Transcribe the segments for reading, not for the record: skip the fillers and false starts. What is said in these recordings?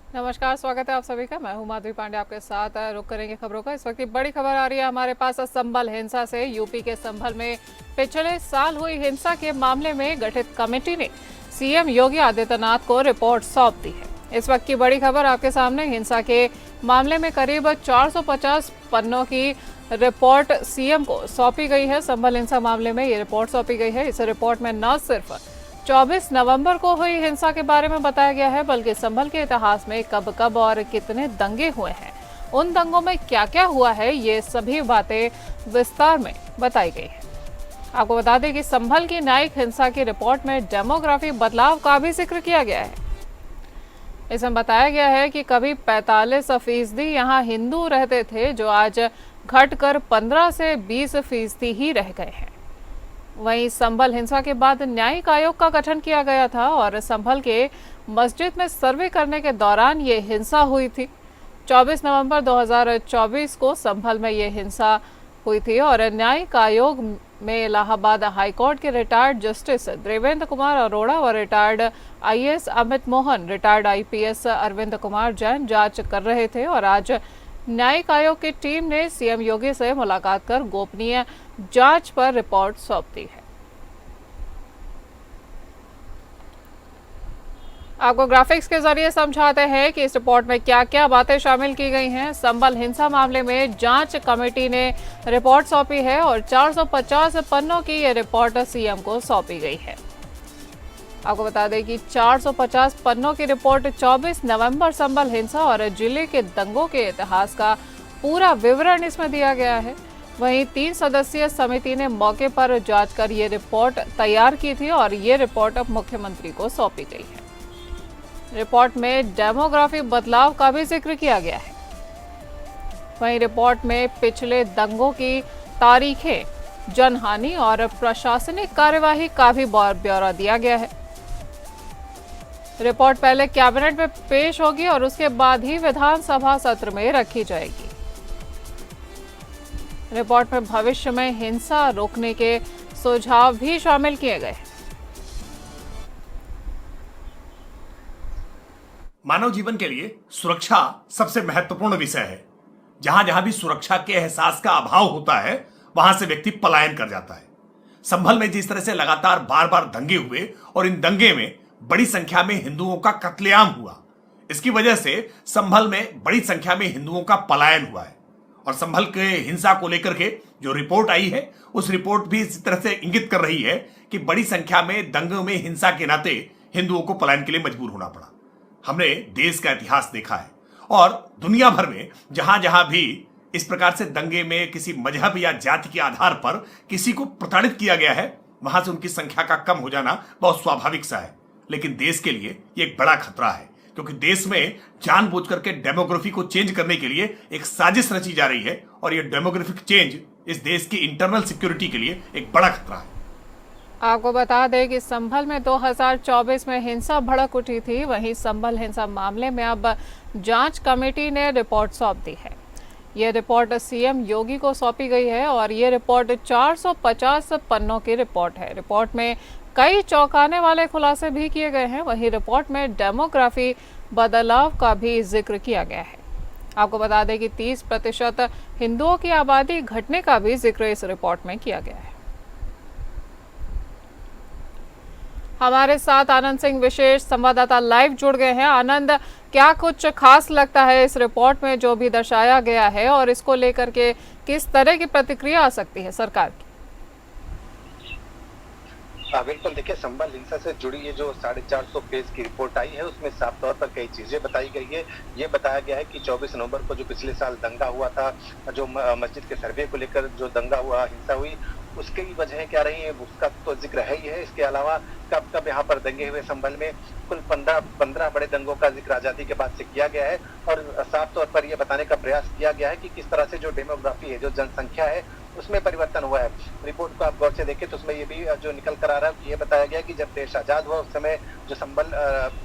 नमस्कार, स्वागत है आप सभी का। मैं हूं माधवी पांडे आपके साथ। रुक करेंगे खबरों का। इस वक्त की बड़ी खबर आ रही है हमारे पास संभल हिंसा से। यूपी के संभल में पिछले साल हुई हिंसा के मामले में गठित कमेटी ने सीएम योगी आदित्यनाथ को रिपोर्ट सौंप दी है। इस वक्त की बड़ी खबर आपके सामने। हिंसा के मामले में करीब 450 पन्नों की रिपोर्ट सीएम को सौंपी गई है। संभल हिंसा मामले में ये रिपोर्ट सौंपी गई है। इस रिपोर्ट में न सिर्फ 24 नवंबर को हुई हिंसा के बारे में बताया गया है, बल्कि संभल के इतिहास में कब कब और कितने दंगे हुए हैं, उन दंगों में क्या क्या हुआ है, ये सभी बातें विस्तार में बताई गई है। आपको बता दें कि संभल की न्यायिक हिंसा की रिपोर्ट में डेमोग्राफी बदलाव का भी जिक्र किया गया है। इसमें बताया गया है कि कभी 45% यहाँ हिंदू रहते थे, जो आज घटकर 15 से 20% ही रह गए हैं। वहीं संभल हिंसा के बाद न्यायिक आयोग का गठन किया गया था और संभल के मस्जिद में सर्वे करने के दौरान ये हिंसा हुई थी। 24 नवंबर 2024 को संभल में ये हिंसा हुई थी और न्यायिक आयोग में इलाहाबाद हाईकोर्ट के रिटायर्ड जस्टिस देवेंद्र कुमार अरोड़ा और retired IAS Amit Mohan, retired IPS Arvind Kumar Jain जांच कर रहे थे। और आज न्यायिक आयोग की टीम ने सीएम योगी से मुलाकात कर गोपनीय जांच पर रिपोर्ट सौंप दी है। आपको ग्राफिक्स के जरिए समझाते हैं कि इस रिपोर्ट में क्या क्या बातें शामिल की गई हैं। संभल हिंसा मामले में जांच कमेटी ने रिपोर्ट सौंपी है और 450 पन्नों की यह रिपोर्ट सीएम को सौंपी गई है। आपको बता दें कि 450 पन्नों की रिपोर्ट 24 नवंबर संभल हिंसा और जिले के दंगों के इतिहास का पूरा विवरण इसमें दिया गया है। वहीं 3 सदस्यीय समिति ने मौके पर जांच कर ये रिपोर्ट तैयार की थी और ये रिपोर्ट अब मुख्यमंत्री को सौंपी गई है। रिपोर्ट में डेमोग्राफी बदलाव का भी जिक्र किया गया है। वहीं रिपोर्ट में पिछले दंगों की तारीखें, जनहानि और प्रशासनिक कार्यवाही का भी ब्यौरा दिया गया है। रिपोर्ट पहले कैबिनेट में पेश होगी और उसके बाद ही विधानसभा सत्र में रखी जाएगी। रिपोर्ट में भविष्य में हिंसा रोकने के सुझाव भी शामिल किए गए। मानव जीवन के लिए सुरक्षा सबसे महत्वपूर्ण विषय है। जहां जहां भी सुरक्षा के एहसास का अभाव होता है, वहां से व्यक्ति पलायन कर जाता है। संभल में जिस तरह से लगातार बार बार दंगे हुए और इन दंगे में बड़ी संख्या में हिंदुओं का कत्लेआम हुआ, इसकी वजह से संभल में बड़ी संख्या में हिंदुओं का पलायन हुआ है। और संभल के हिंसा को लेकर के जो रिपोर्ट आई है, उस रिपोर्ट भी इस तरह से इंगित कर रही है कि बड़ी संख्या में दंगों में हिंसा के नाते हिंदुओं को पलायन के लिए मजबूर होना पड़ा। हमने देश का इतिहास देखा है और दुनिया भर में जहां जहां भी इस प्रकार से दंगे में किसी मजहब या जाति के आधार पर किसी को प्रताड़ित किया गया है, वहां से उनकी संख्या का कम हो जाना बहुत स्वाभाविक सा है। लेकिन देश के लिए ये एक बड़ा खतरा है, क्योंकि देश में जानबूझ करके डेमोग्राफी को चेंज करने के लिए एक साजिश रची जा रही है और ये डेमोग्राफिक चेंज इस देश की इंटरनल सिक्योरिटी के लिए एक बड़ा खतरा है। आपको बता दें कि संभल में 2024 में हिंसा भड़क उठी थी। वहीं संभल हिंसा मामले में अब जांच कमेटी ने रिपोर्ट सौंप दी है। ये रिपोर्ट सीएम योगी को सौंपी गई है और ये रिपोर्ट 450 पन्नों की रिपोर्ट है। रिपोर्ट में कई चौंकाने वाले खुलासे भी किए गए हैं। वहीं रिपोर्ट में डेमोग्राफी बदलाव का भी जिक्र किया गया है। आपको बता दें कि 30% हिंदुओं की आबादी घटने का भी जिक्र इस रिपोर्ट में किया गया है। हमारे साथ आनंद सिंह विशेष संवाददाता लाइव जुड़ गए हैं। आनंद, क्या कुछ खास लगता है इस रिपोर्ट में जो भी दर्शाया गया है और इसको लेकर के किस तरह की प्रतिक्रिया आ सकती है सरकार की? बिल्कुल, देखिए, संभल हिंसा से जुड़ी ये जो 450 पेज की रिपोर्ट आई है, उसमें साफ तौर पर कई चीजें बताई गई है। ये बताया गया है कि 24 नवंबर को जो पिछले साल दंगा हुआ था, जो मस्जिद के सर्वे को लेकर जो दंगा हुआ, हिंसा हुई, उसकी वजह क्या रही है उसका तो जिक्र है ही है। इसके अलावा कब कब यहाँ पर दंगे हुए संभल में, कुल 15 बड़े दंगों का जिक्र आजादी के बाद से किया गया है। और साफ तौर पर यह बताने का प्रयास किया गया है कि किस तरह से जो डेमोग्राफी है, जो जनसंख्या है, उसमें परिवर्तन हुआ है। रिपोर्ट को आप गौर से देखें तो उसमें ये भी जो निकल कर आ रहा है, ये बताया गया कि जब देश आजाद हुआ उस समय जो संभल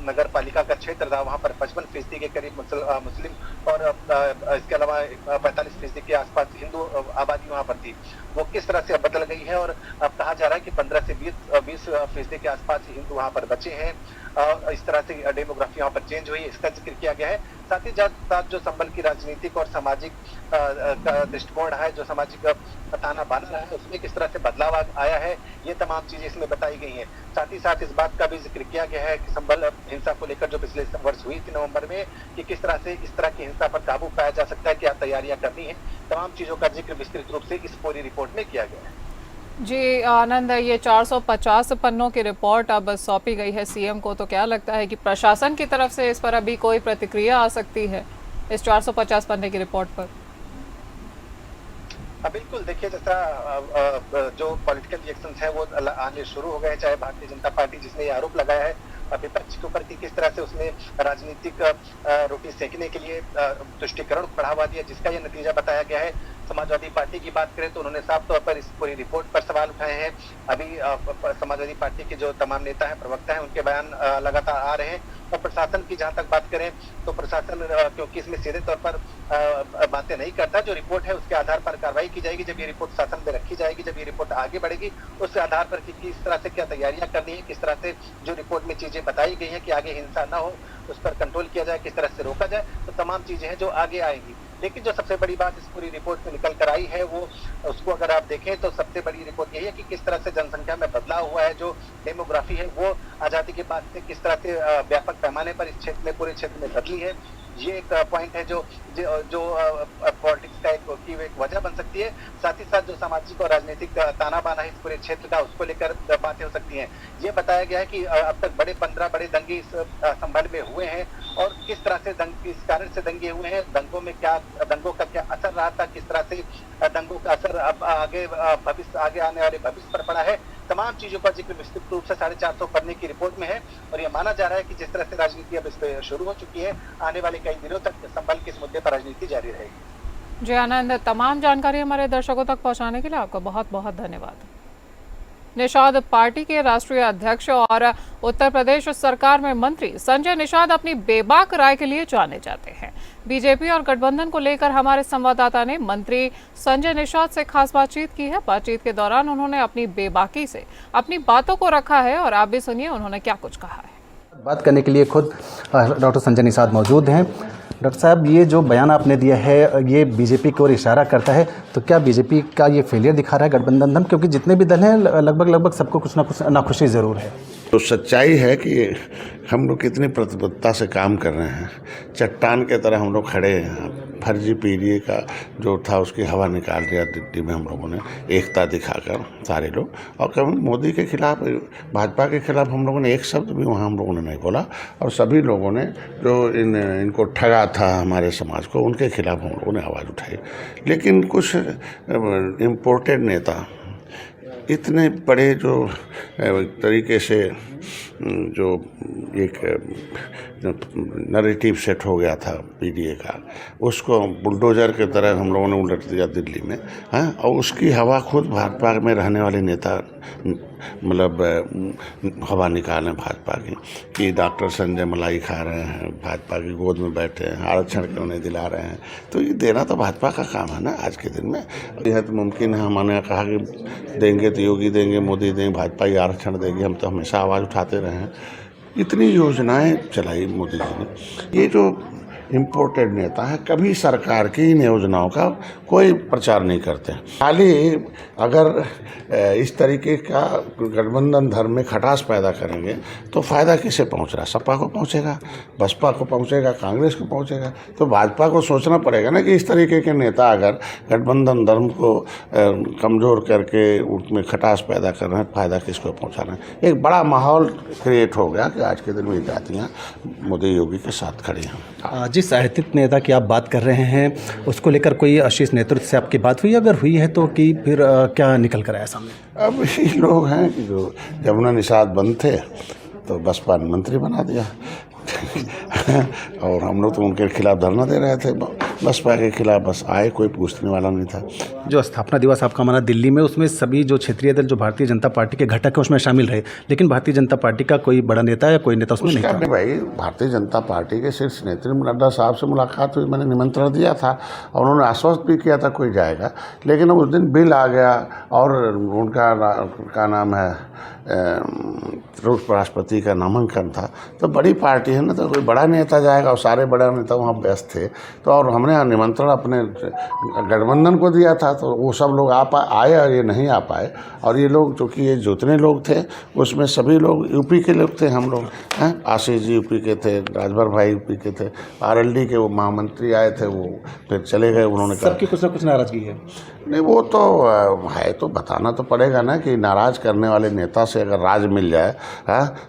नगर पालिका का क्षेत्र था, वहाँ पर 55% के करीब मुस्लिम और इसके अलावा 45% के आसपास हिंदू आबादी वहाँ पर थी। वो किस तरह से बदल गई है और अब कहा जा रहा है कि 15 से 20 40% के आसपास हिंदू वहाँ पर बचे हैं। इस तरह से डेमोग्राफी यहाँ पर चेंज हुई है, इसका जिक्र किया गया है। साथ ही साथ जो संबल की राजनीतिक और सामाजिक दृष्टिकोण रहा है, जो सामाजिक ताना बाना रहा है, उसमें किस तरह से बदलाव आया है, ये तमाम चीजें इसमें बताई गई हैं। साथ ही साथ इस बात का भी जिक्र किया गया है कि संबल हिंसा को लेकर जो पिछले वर्ष हुई थी नवंबर में, कि किस तरह से इस तरह की हिंसा पर काबू पाया जा सकता है, क्या तैयारियां करनी है, तमाम चीजों का जिक्र विस्तृत रूप से इस पूरी रिपोर्ट में किया गया है। जी आनंद, ये 450 पन्नों की रिपोर्ट अब सौंपी गई है सीएम को, तो क्या लगता है कि प्रशासन की तरफ से इस पर अभी कोई प्रतिक्रिया आ सकती है इस 450 पन्ने की रिपोर्ट पर? बिल्कुल, देखिए जैसा जो पॉलिटिकल रिएक्शंस है वो आने शुरू हो गए, चाहे भारतीय जनता पार्टी जिसने ये आरोप लगाया है विपक्ष के ऊपर कि किस तरह से उसने राजनीतिक रोटी सेकने के लिए तुष्टीकरण को बढ़ावा दिया, जिसका ये नतीजा बताया गया है। समाजवादी पार्टी की बात करें तो उन्होंने साफ तौर पर इस पूरी रिपोर्ट पर सवाल उठाए हैं। अभी समाजवादी पार्टी के जो तमाम नेता हैं, प्रवक्ता हैं, उनके बयान लगातार आ रहे हैं। और प्रशासन की जहां तक बात करें तो प्रशासन क्योंकि इसमें सीधे तौर पर बातें नहीं करता, जो रिपोर्ट है उसके आधार पर कार्रवाई की जाएगी। जब ये रिपोर्ट शासन में रखी जाएगी, जब ये रिपोर्ट आगे बढ़ेगी, उसके आधार पर किस तरह से क्या तैयारियां करनी है, किस तरह से जो रिपोर्ट में चीजें बताई गई हैं कि आगे हिंसा न हो, उस पर कंट्रोल किया जाए, किस तरह से रोका जाए, तो तमाम चीजें हैं जो आगे आएंगी। लेकिन जो सबसे बड़ी बात इस पूरी रिपोर्ट में निकल कर आई है, वो उसको अगर आप देखें तो सबसे बड़ी रिपोर्ट यही है कि किस तरह से जनसंख्या में बदलाव हुआ है। जो डेमोग्राफी है वो आजादी के बाद से किस तरह से व्यापक पैमाने पर इस क्षेत्र में, पूरे क्षेत्र में बदली है। ये एक पॉइंट है जो पॉलिटिक्स का एक वजह बन सकती है। साथ ही साथ जो सामाजिक और राजनीतिक ताना बाना है इस पूरे क्षेत्र का, उसको लेकर बातें हो सकती हैं। ये बताया गया है कि अब तक 15 बड़े दंगे इस संबंध में हुए हैं और किस तरह से किस कारण से दंगे हुए हैं, दंगों का क्या असर रहा था, किस तरह से दंगों का असर अब आगे आने वाले भविष्य पर पड़ा है। तमाम चीजों का जिक्र विस्तृत रूप से 450 पन्ने की रिपोर्ट में है। और ये माना जा रहा है कि जिस तरह से राजनीति अब इस पर शुरू हो चुकी है, आने वाले कई दिनों तक संबल के इस मुद्दे पर राजनीति जारी रहेगी। जी आनंद, तमाम जानकारी हमारे दर्शकों तक पहुंचाने के लिए आपका बहुत बहुत धन्यवाद। निषाद पार्टी के राष्ट्रीय अध्यक्ष और उत्तर प्रदेश सरकार में मंत्री संजय निषाद अपनी बेबाक राय के लिए जाने जाते हैं। बीजेपी और गठबंधन को लेकर हमारे संवाददाता ने मंत्री संजय निषाद से खास बातचीत की है। बातचीत के दौरान उन्होंने अपनी बेबाकी से अपनी बातों को रखा है और आप भी सुनिए उन्होंने क्या कुछ कहा है। बात करने के लिए खुद डॉक्टर संजय निषाद मौजूद हैं। डॉक्टर साहब, ये जो बयान आपने दिया है ये बीजेपी की ओर इशारा करता है, तो क्या बीजेपी का ये फेलियर दिखा रहा है गठबंधन? क्योंकि जितने भी दल हैं लगभग सबको कुछ ना कुछ नाखुशी ज़रूर है। तो सच्चाई है कि हम लोग कितनी प्रतिबद्धता से काम कर रहे हैं। चट्टान के तरह हम लोग खड़े हैं। फर्जी पीडीए का जो था उसकी हवा निकाल दिया दिल्ली में हम लोगों ने, एकता दिखाकर सारे लोग। और कभी मोदी के खिलाफ, भाजपा के खिलाफ हम लोगों ने एक शब्द भी वहाँ हम लोगों ने नहीं बोला। और सभी लोगों ने जो इनको ठगा था हमारे समाज को, उनके खिलाफ हम लोगों ने आवाज़ उठाई। लेकिन कुछ इम्पोर्टेड नेता इतने बड़े जो तरीके से जो एक नैरेटिव सेट हो गया था पीडीए का, उसको बुलडोजर के तरह हम लोगों ने उलट दिया दिल्ली में। हाँ, और उसकी हवा खुद भाजपा में रहने वाले नेता मतलब हवा निकालें भाजपा की, कि डॉक्टर संजय मलाई खा रहे हैं, भाजपा की गोद में बैठे हैं, आरक्षण क्यों नहीं दिला रहे हैं। तो ये देना तो भाजपा का काम है ना आज के दिन में। यह तो मुमकिन है, हमने कहा कि देंगे तो योगी देंगे, मोदी देंगे, भाजपा ही आरक्षण देगी। हम तो हमेशा आवाज़ उठाते रहे हैं। इतनी योजनाएं चलाई मोदी जी ने। ये जो इम्पोर्टेड नेता है कभी सरकार की इन योजनाओं का कोई प्रचार नहीं करते। खाली अगर इस तरीके का गठबंधन धर्म में खटास पैदा करेंगे तो फ़ायदा किसे पहुंच रहा है? सपा को पहुंचेगा, बसपा को पहुंचेगा, कांग्रेस को पहुंचेगा। तो भाजपा को सोचना पड़ेगा ना कि इस तरीके के नेता अगर गठबंधन धर्म को कमज़ोर करके उसमें खटास पैदा कर रहे हैं, फ़ायदा किसको पहुँचा रहे हैं? एक बड़ा माहौल क्रिएट हो गया कि आज के दिन में जातियाँ मोदी योगी के साथ खड़ी हैं। जिस आयातित नेता की आप बात कर रहे हैं उसको लेकर कोई शीर्ष नेतृत्व से आपकी बात हुई? अगर हुई है तो कि फिर क्या निकल कर आया सामने? अब ये लोग हैं कि जो जमुना निषाद बंद थे तो बसपा ने मंत्री बना दिया और हम लोग तो उनके खिलाफ धरना दे रहे थे। बसपा के खिलाफ बस आए, कोई पूछने वाला नहीं था। जो स्थापना दिवस आपका मना दिल्ली में, उसमें सभी जो क्षेत्रीय दल जो भारतीय जनता पार्टी के घटक है उसमें शामिल रहे, लेकिन भारतीय जनता पार्टी का कोई बड़ा नेता या कोई नेता उसमें नहीं था। भाई भारतीय जनता पार्टी के शीर्ष नेत्री नड्डा साहब से मुलाकात हुई, मैंने निमंत्रण दिया था और उन्होंने आश्वस्त भी किया था कोई जाएगा, लेकिन उस दिन बिल आ गया और उनका क्या नाम है रूस राष्ट्रपति का नामांकन था। तो बड़ी पार्टी है ना, तो कोई बड़ा नेता जाएगा और सारे बड़े नेता वहाँ व्यस्त थे। तो और हमने निमंत्रण अपने गठबंधन को दिया था, तो वो सब लोग आए और ये नहीं आ पाए। और ये लोग चूँकि ये जितने लोग थे उसमें सभी लोग यूपी के लोग थे। हम लोग हैं, आशीष जी यूपी के थे, राजभर भाई यूपी के थे, आरएलडी के वो महामंत्री आए थे, वो फिर चले गए। उन्होंने कहा सबकी कुछ ना कुछ नाराजगी है। नहीं, वो तो है, तो बताना तो पड़ेगा ना कि नाराज करने वाले नेता से अगर राज मिल जाए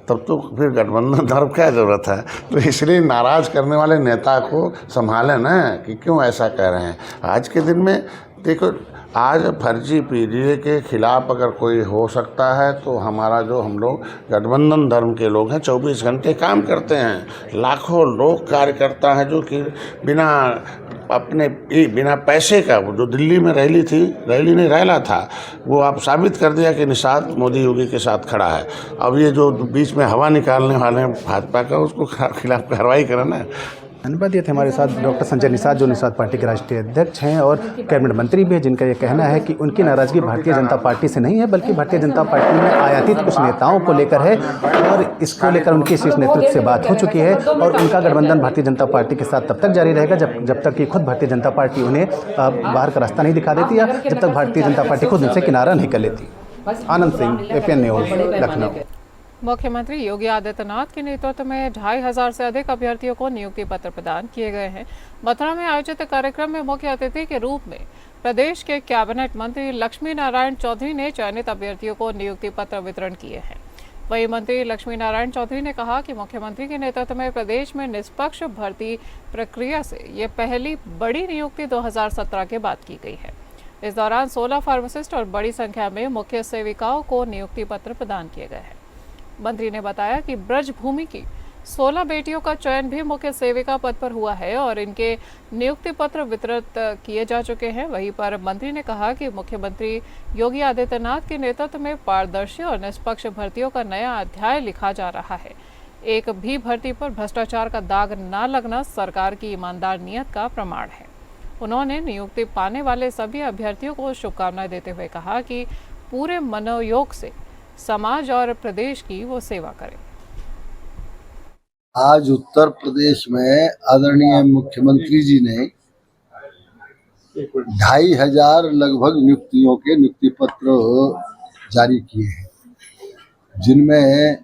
तब तो फिर गठबंधन धर्म क्या ज़रूरत है। तो इसलिए नाराज करने वाले नेता को संभालें ना कि क्यों ऐसा कह रहे हैं। आज के दिन में देखो, आज फर्जी पीडीए के खिलाफ अगर कोई हो सकता है तो हमारा जो हम लोग गठबंधन धर्म के लोग हैं 24 घंटे काम करते हैं। लाखों लोग कार्यकर्ता हैं जो कि बिना पैसे का, वो जो दिल्ली में रैली थी, रैली नहीं रैला था, वो आप साबित कर दिया कि निषाद मोदी योगी के साथ खड़ा है। अब ये जो बीच में हवा निकालने वाले हैं भाजपा का, उसको खिलाफ कार्रवाई करना है। धन्यवाद। ये थे हमारे साथ डॉक्टर संजय निषाद, जो निषाद पार्टी के राष्ट्रीय अध्यक्ष हैं और कैबिनेट मंत्री भी हैं, जिनका ये कहना है कि उनकी नाराजगी भारतीय जनता पार्टी से नहीं है, बल्कि भारतीय जनता पार्टी में आयातित कुछ नेताओं को लेकर है और इसको लेकर उनके शीर्ष नेतृत्व से बात हो चुकी है और उनका गठबंधन भारतीय जनता पार्टी के साथ तब तक जारी रहेगा जब तक कि खुद भारतीय जनता पार्टी उन्हें बाहर का रास्ता नहीं दिखा देती या जब तक भारतीय जनता पार्टी खुद उनसे किनारा नहीं कर लेती। Anand Singh, APN news, Lucknow. मुख्यमंत्री योगी आदित्यनाथ के नेतृत्व में 2500 से अधिक अभ्यर्थियों को नियुक्ति पत्र प्रदान किए गए हैं। मथुरा में आयोजित कार्यक्रम में मुख्य अतिथि के रूप में प्रदेश के कैबिनेट मंत्री लक्ष्मी नारायण चौधरी ने चयनित अभ्यर्थियों को नियुक्ति पत्र वितरण किए हैं। वहीं मंत्री लक्ष्मी नारायण चौधरी ने कहा कि मुख्यमंत्री के नेतृत्व में प्रदेश में निष्पक्ष भर्ती प्रक्रिया से ये पहली बड़ी नियुक्ति 2017 के बाद की गई है। इस दौरान 16 फार्मासिस्ट और बड़ी संख्या में मुख्य सेविकाओं को नियुक्ति पत्र प्रदान किए गए हैं। मंत्री ने बताया कि ब्रजभूमि की 16 बेटियों का चयन भी मुख्य सेविका पद पर हुआ है और इनके नियुक्ति पत्र वितरित किए जा चुके हैं। वहीं पर मंत्री ने कहा कि मुख्यमंत्री योगी आदित्यनाथ के नेतृत्व में पारदर्शी और निष्पक्ष भर्तियों का नया अध्याय लिखा जा रहा है। एक भी भर्ती पर भ्रष्टाचार का दाग न लगना सरकार की ईमानदार नीयत का प्रमाण है। उन्होंने नियुक्ति पाने वाले सभी अभ्यर्थियों को शुभकामनाएं देते हुए कहा कि पूरे मनोयोग से समाज और प्रदेश की वो सेवा करें। आज उत्तर प्रदेश में आदरणीय मुख्यमंत्री जी ने 2500 लगभग नियुक्तियों के नियुक्ति पत्र जारी किए हैं, जिनमें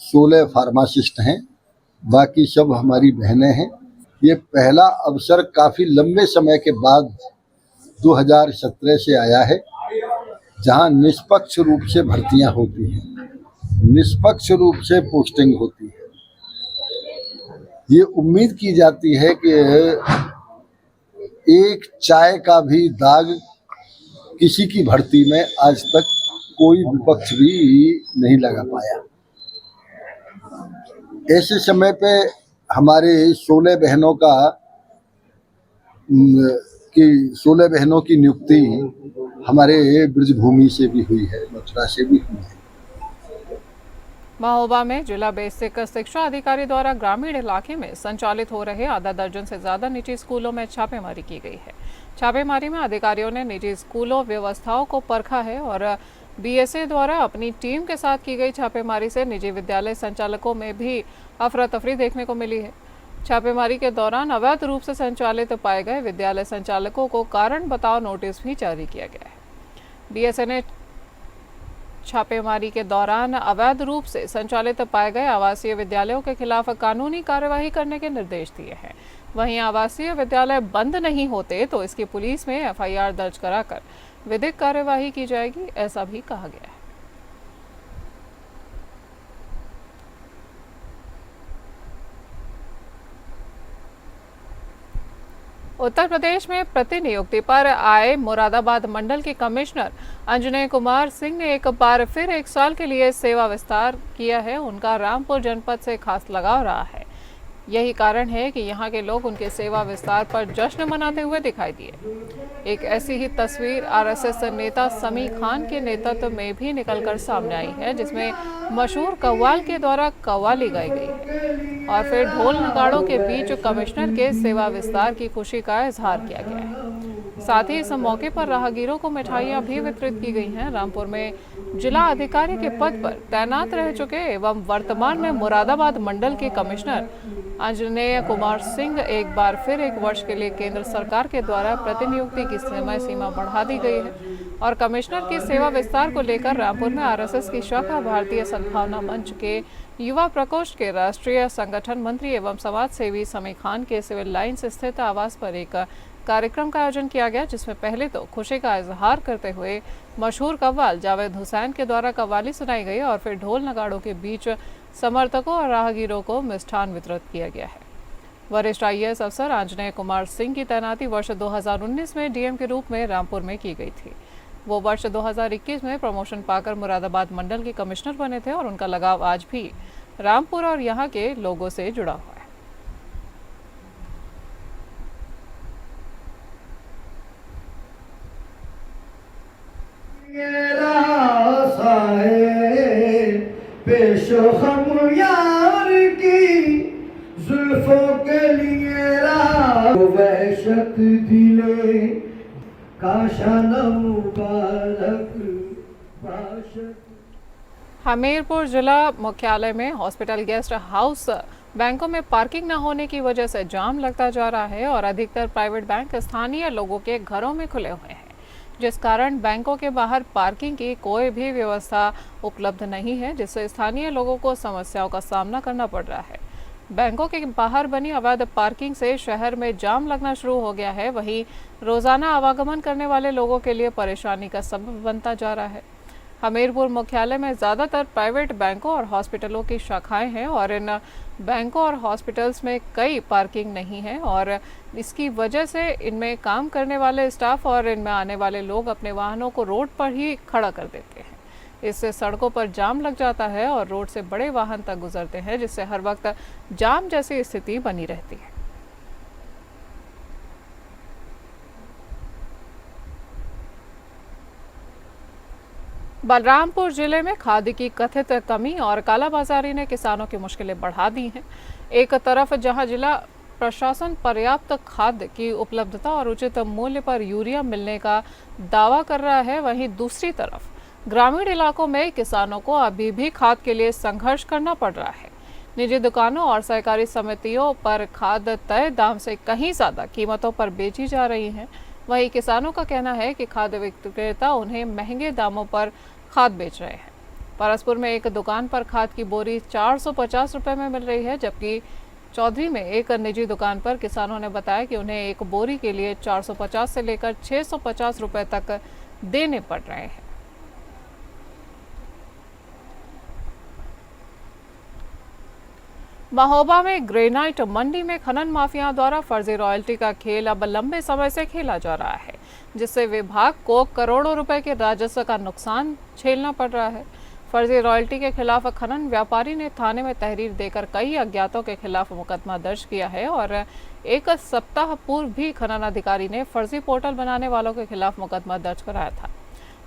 16 फार्मासिस्ट हैं, बाकी सब हमारी बहनें हैं। ये पहला अवसर काफ़ी लंबे समय के बाद 2017 से आया है, जहां निष्पक्ष रूप से भर्तियां होती हैं, निष्पक्ष रूप से पोस्टिंग होती है। ये उम्मीद की जाती है कि एक चाय का भी दाग किसी की भर्ती में आज तक कोई विपक्ष भी नहीं लगा पाया। ऐसे समय पे हमारे 16 बहनों की नियुक्ति हमारे ब्रजभूमि से भी हुई है, मथुरा से भी हुई है। महोबा में जिला बेसिक शिक्षा अधिकारी द्वारा ग्रामीण इलाके में संचालित हो रहे आधा दर्जन से ज्यादा निजी स्कूलों में छापेमारी की गई है। छापेमारी में अधिकारियों ने निजी स्कूलों व्यवस्थाओं को परखा है और बीएसए द्वारा अपनी टीम के साथ की गई छापेमारी से निजी विद्यालय संचालकों में भी अफरा तफरी देखने को मिली है। छापेमारी के दौरान अवैध रूप से संचालित पाए गए विद्यालय संचालकों को कारण बताओ नोटिस भी जारी किया गया है। बीएसए ने छापेमारी के दौरान अवैध रूप से संचालित पाए गए आवासीय विद्यालयों के खिलाफ कानूनी कार्यवाही करने के निर्देश दिए हैं। वहीं आवासीय विद्यालय बंद नहीं होते तो इसकी पुलिस में एफआईआर दर्ज कराकर विधिक कार्यवाही की जाएगी, ऐसा भी कहा गया है। उत्तर प्रदेश में प्रतिनियुक्ति पर आए मुरादाबाद मंडल के कमिश्नर अंजनेय कुमार सिंह ने एक बार फिर 1 साल के लिए सेवा विस्तार किया है। उनका रामपुर जनपद से खास लगाव रहा है। यही कारण है कि यहाँ के लोग उनके सेवा विस्तार पर जश्न मनाते हुए दिखाई दिए। एक ऐसी ही तस्वीर आरएसएस नेता समी खान के नेतृत्व में भी निकलकर सामने आई है, जिसमें मशहूर कव्वाल के द्वारा कव्वाली गाई गई है और फिर ढोल नगाड़ों के बीच कमिश्नर के सेवा विस्तार की खुशी का इजहार किया गया है। साथ ही इस मौके पर राहगीरों को मिठाइयां भी वितरित की गई हैं। रामपुर में जिला अधिकारी के पद पर तैनात रह चुके एवं वर्तमान में मुरादाबाद मंडल के कमिश्नर अंजनेय कुमार सिंह एक बार फिर 1 वर्ष के लिए केंद्र सरकार के द्वारा प्रतिनियुक्ति की समय सीमा बढ़ा दी गई है और कमिश्नर की सेवा विस्तार को लेकर रामपुर में आरएसएस की शाखा भारतीय सद्भावना मंच के युवा प्रकोष्ठ के राष्ट्रीय संगठन मंत्री एवं समाज सेवी समी खान के सिविल लाइन्स स्थित आवास पर एक कार्यक्रम का आयोजन किया गया, जिसमें पहले तो खुशी का इजहार करते हुए मशहूर कव्वाल जावेद हुसैन के द्वारा कव्वाली सुनाई गई और फिर ढोल नगाड़ों के बीच समर्थकों और राहगीरों को मिष्ठान वितरित किया गया है। वरिष्ठ IAS अफसर अंजनेय कुमार सिंह की तैनाती वर्ष 2019 में डीएम के रूप में रामपुर में की गई थी। वो वर्ष 2021 में प्रमोशन पाकर मुरादाबाद मंडल के कमिश्नर बने थे और उनका लगाव आज भी रामपुर और यहाँ के लोगों से जुड़ा हुआ है। पेशो हम यार की जुल्फों के लिए वहशत दिले काशाना मुबारक बाशत। हमीरपुर जिला मुख्यालय में हॉस्पिटल, गेस्ट हाउस, बैंकों में पार्किंग न होने की वजह से जाम लगता जा रहा है और अधिकतर प्राइवेट बैंक स्थानीय लोगों के घरों में खुले हुए हैं, जिस कारण बैंकों के बाहर पार्किंग की कोई भी व्यवस्था उपलब्ध नहीं है, जिससे स्थानीय लोगों को समस्याओं का सामना करना पड़ रहा है। बैंकों के बाहर बनी अवैध पार्किंग से शहर में जाम लगना शुरू हो गया है। वहीं रोजाना आवागमन करने वाले लोगों के लिए परेशानी का सबब बनता जा रहा है। हमीरपुर मुख्यालय में ज़्यादातर प्राइवेट बैंकों और हॉस्पिटलों की शाखाएं हैं और इन बैंकों और हॉस्पिटल्स में कई पार्किंग नहीं है और इसकी वजह से इनमें काम करने वाले स्टाफ और इनमें आने वाले लोग अपने वाहनों को रोड पर ही खड़ा कर देते हैं। इससे सड़कों पर जाम लग जाता है और रोड से बड़े वाहन तक गुजरते हैं, जिससे हर वक्त जाम जैसी स्थिति बनी रहती है। बलरामपुर जिले में खाद की कथित कमी और कालाबाजारी ने किसानों की मुश्किलें बढ़ा दी हैं। एक तरफ जहां जिला प्रशासन पर्याप्त खाद की उपलब्धता और उचित मूल्य पर यूरिया मिलने का दावा कर रहा है, वहीं दूसरी तरफ ग्रामीण इलाकों में किसानों को अभी भी खाद के लिए संघर्ष करना पड़ रहा है। निजी दुकानों और सहकारी समितियों पर खाद तय दाम से कहीं ज़्यादा कीमतों पर बेची जा रही हैं। वहीं किसानों का कहना है कि खाद विक्रेता उन्हें महंगे दामों पर खाद बेच रहे हैं। परसपुर में एक दुकान पर खाद की बोरी 450 रुपये में मिल रही है, जबकि चौधरी में एक निजी दुकान पर किसानों ने बताया कि उन्हें एक बोरी के लिए 450 से लेकर 650 रुपये तक देने पड़ रहे हैं। महोबा में ग्रेनाइट मंडी में खनन माफिया द्वारा फर्जी रॉयल्टी का खेल अब लंबे समय से खेला जा रहा है, जिससे विभाग को करोड़ों रुपए के राजस्व का नुकसान झेलना पड़ रहा है। फर्जी रॉयल्टी के खिलाफ खनन व्यापारी ने थाने में तहरीर देकर कई अज्ञातों के खिलाफ मुकदमा दर्ज किया है और एक सप्ताह पूर्व भी खनन अधिकारी ने फर्जी पोर्टल बनाने वालों के खिलाफ मुकदमा दर्ज कराया था।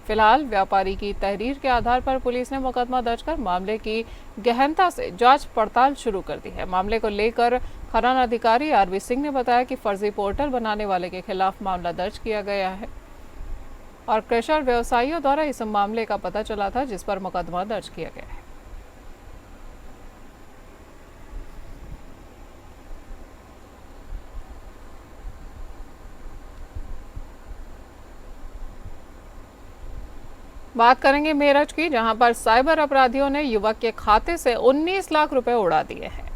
फिलहाल व्यापारी की तहरीर के आधार पर पुलिस ने मुकदमा दर्ज कर मामले की गहनता से जांच पड़ताल शुरू कर दी है। मामले को लेकर खनन अधिकारी आरबी सिंह ने बताया कि फर्जी पोर्टल बनाने वाले के खिलाफ मामला दर्ज किया गया है और क्रशर व्यवसायियों द्वारा इस मामले का पता चला था, जिस पर मुकदमा दर्ज किया गया है। बात करेंगे मेरठ की, जहां पर साइबर अपराधियों ने युवक के खाते से 19 लाख रुपए उड़ा दिए हैं।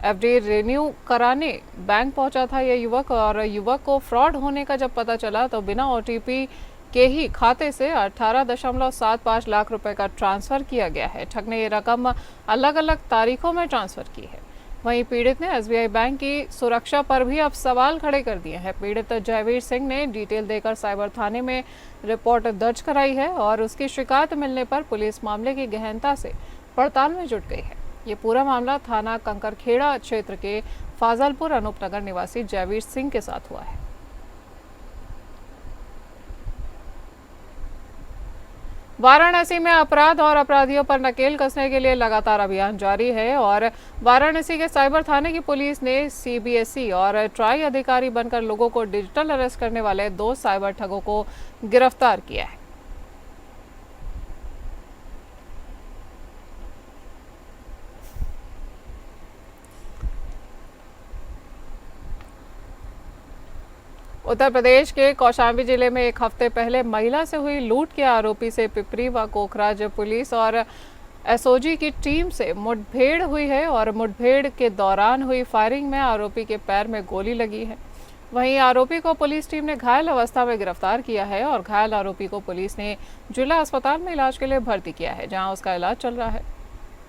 एफडी रिन्यू कराने बैंक पहुंचा था यह युवक और युवक को फ्रॉड होने का जब पता चला तो बिना ओटीपी के ही खाते से 18.75 लाख रुपए का ट्रांसफर किया गया है। ठग ने ये रकम अलग अलग तारीखों में ट्रांसफर की है। वहीं पीड़ित ने एसबीआई बैंक की सुरक्षा पर भी अब सवाल खड़े कर दिए हैं। पीड़ित जयवीर सिंह ने डिटेल देकर साइबर थाने में रिपोर्ट दर्ज कराई है और उसकी शिकायत मिलने पर पुलिस मामले की गहनता से पड़ताल में जुट गई है। ये पूरा मामला थाना कंकरखेड़ा क्षेत्र के फाजलपुर अनूपनगर निवासी जयवीर सिंह के साथ हुआ है। वाराणसी में अपराध और अपराधियों पर नकेल कसने के लिए लगातार अभियान जारी है और वाराणसी के साइबर थाने की पुलिस ने सीबीएसई और ट्राई अधिकारी बनकर लोगों को डिजिटल अरेस्ट करने वाले 2 साइबर ठगों को गिरफ्तार किया है। उत्तर प्रदेश के कौशाम्बी जिले में 1 हफ्ते पहले महिला से हुई लूट के आरोपी से पिपरी व कोखराज पुलिस और एसओजी की टीम से मुठभेड़ हुई है और मुठभेड़ के दौरान हुई फायरिंग में आरोपी के पैर में गोली लगी है। वहीं आरोपी को पुलिस टीम ने घायल अवस्था में गिरफ्तार किया है और घायल आरोपी को पुलिस ने जिला अस्पताल में इलाज के लिए भर्ती किया है, जहां उसका इलाज चल रहा है।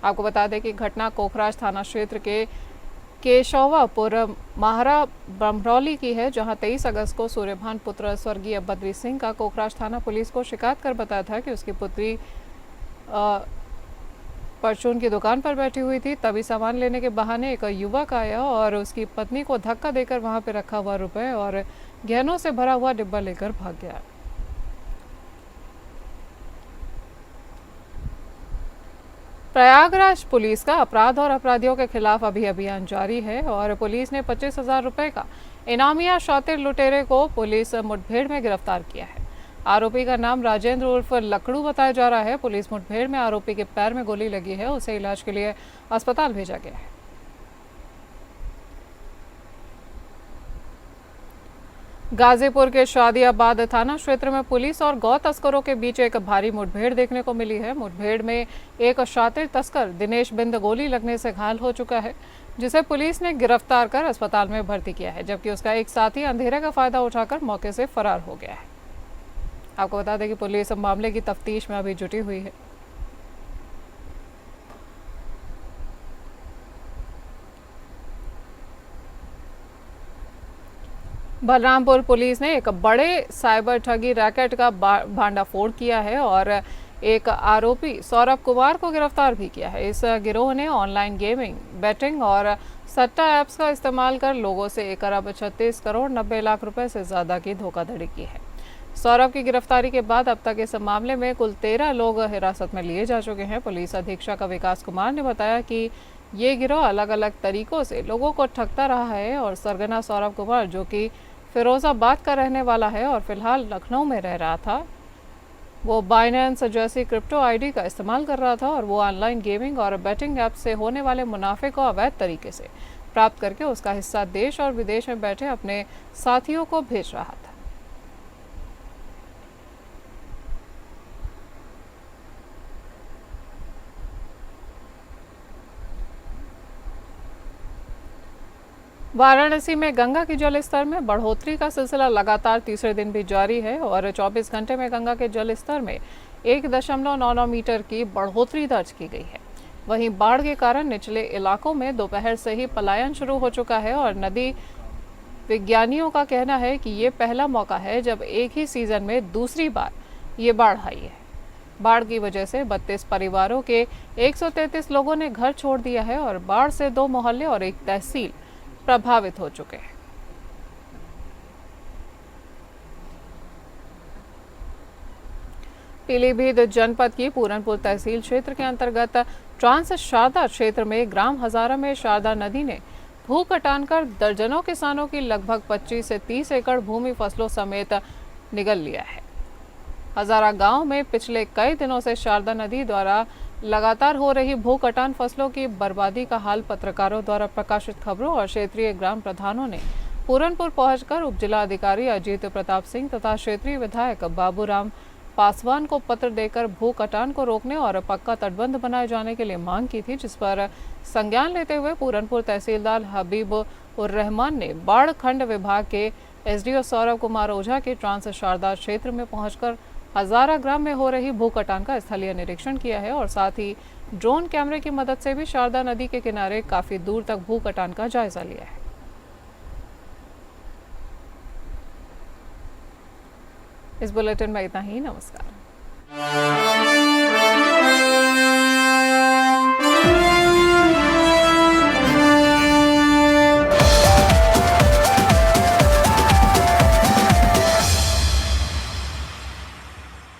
आपको बता दें कि घटना कोखराज थाना क्षेत्र के केशवापुर महारा ब्रह्मरौली की है, जहां 23 अगस्त को सूर्यभान पुत्र स्वर्गीय बद्री सिंह का कोखराज थाना पुलिस को शिकायत कर बताया था कि उसकी पुत्री परचून की दुकान पर बैठी हुई थी। तभी सामान लेने के बहाने एक युवक आया और उसकी पत्नी को धक्का देकर वहां पर रखा हुआ रुपए और गहनों से भरा हुआ डिब्बा लेकर भाग गया। प्रयागराज पुलिस का अपराध और अपराधियों के खिलाफ अभी अभियान जारी है और पुलिस ने 25,000 रुपए का इनामिया शातिर लुटेरे को पुलिस मुठभेड़ में गिरफ्तार किया है। आरोपी का नाम राजेंद्र उर्फ लकड़ू बताया जा रहा है। पुलिस मुठभेड़ में आरोपी के पैर में गोली लगी है, उसे इलाज के लिए अस्पताल भेजा गया है। गाजीपुर के शादियाबाद थाना क्षेत्र में पुलिस और गौ तस्करों के बीच एक भारी मुठभेड़ देखने को मिली है। मुठभेड़ में एक शातिर तस्कर दिनेश बिंद गोली लगने से घायल हो चुका है, जिसे पुलिस ने गिरफ्तार कर अस्पताल में भर्ती किया है, जबकि उसका एक साथी अंधेरे का फायदा उठाकर मौके से फरार हो गया है। आपको बता दें कि पुलिस मामले की तफ्तीश में अभी जुटी हुई है। बलरामपुर पुलिस ने एक बड़े साइबर ठगी रैकेट का भांडाफोड़ किया है और एक आरोपी सौरभ कुमार को गिरफ्तार भी किया है। इस गिरोह ने ऑनलाइन गेमिंग, बैटिंग और सट्टा ऐप्स का इस्तेमाल कर लोगों से 1 अरब 36 करोड़ 90 लाख रुपए से ज्यादा की धोखाधड़ी की है। सौरभ की गिरफ्तारी के बाद अब तक इस मामले में कुल 13 लोग हिरासत में लिए जा चुके हैं। पुलिस अधीक्षक विकास कुमार ने बताया कि ये गिरोह अलग अलग तरीकों से लोगों को ठगता रहा है और सरगना सौरभ कुमार, जो कि फिरोजाबाद का रहने वाला है और फिलहाल लखनऊ में रह रहा था, वो बाइनेंस जैसी क्रिप्टो आईडी का इस्तेमाल कर रहा था और वो ऑनलाइन गेमिंग और बैटिंग ऐप से होने वाले मुनाफे को अवैध तरीके से प्राप्त करके उसका हिस्सा देश और विदेश में बैठे अपने साथियों को भेज रहा था। वाराणसी में गंगा के जल स्तर में बढ़ोतरी का सिलसिला लगातार तीसरे दिन भी जारी है और 24 घंटे में गंगा के जल स्तर में 1.99 मीटर की बढ़ोतरी दर्ज की गई है। वहीं बाढ़ के कारण निचले इलाकों में दोपहर से ही पलायन शुरू हो चुका है और नदी विज्ञानियों का कहना है कि ये पहला मौका है जब एक ही सीजन में दूसरी बार ये बाढ़ आई है। बाढ़ की वजह से 32 परिवारों के 133 लोगों ने घर छोड़ दिया है और बाढ़ से 2 मोहल्ले और 1 तहसील प्रभावित हो चुके हैं। पीलीभीत जनपद की पूरनपुर तहसील क्षेत्र के अंतर्गत ट्रांस शारदा क्षेत्र में ग्राम हजारा में शारदा नदी ने भू कटान कर दर्जनों किसानों की लगभग 25 से 30 एकड़ भूमि फसलों समेत निगल लिया है। हजारा गांव में पिछले कई दिनों से शारदा नदी द्वारा लगातार हो रही भू कटान फसलों की बर्बादी का हाल पत्रकारों द्वारा प्रकाशित खबरों और क्षेत्रीय ग्राम प्रधानों ने पूरनपुर पहुंचकर उपजिला अधिकारी अजीत प्रताप सिंह तथा क्षेत्रीय विधायक बाबूराम पासवान को पत्र देकर भू कटान को रोकने और पक्का तटबंध बनाए जाने के लिए मांग की थी, जिस पर संज्ञान लेते हुए पूरनपुर तहसीलदार हबीब उर रहमान ने बाढ़ खंड विभाग के एसडीओ सौरभ कुमार ओझा के ट्रांस शारदा क्षेत्र में पहुंचकर हजारा ग्राम में हो रही भू कटान का स्थलीय निरीक्षण किया है और साथ ही ड्रोन कैमरे की मदद से भी शारदा नदी के किनारे काफी दूर तक भू कटान का जायजा लिया है। इस बुलेटिन में इतना ही। नमस्कार।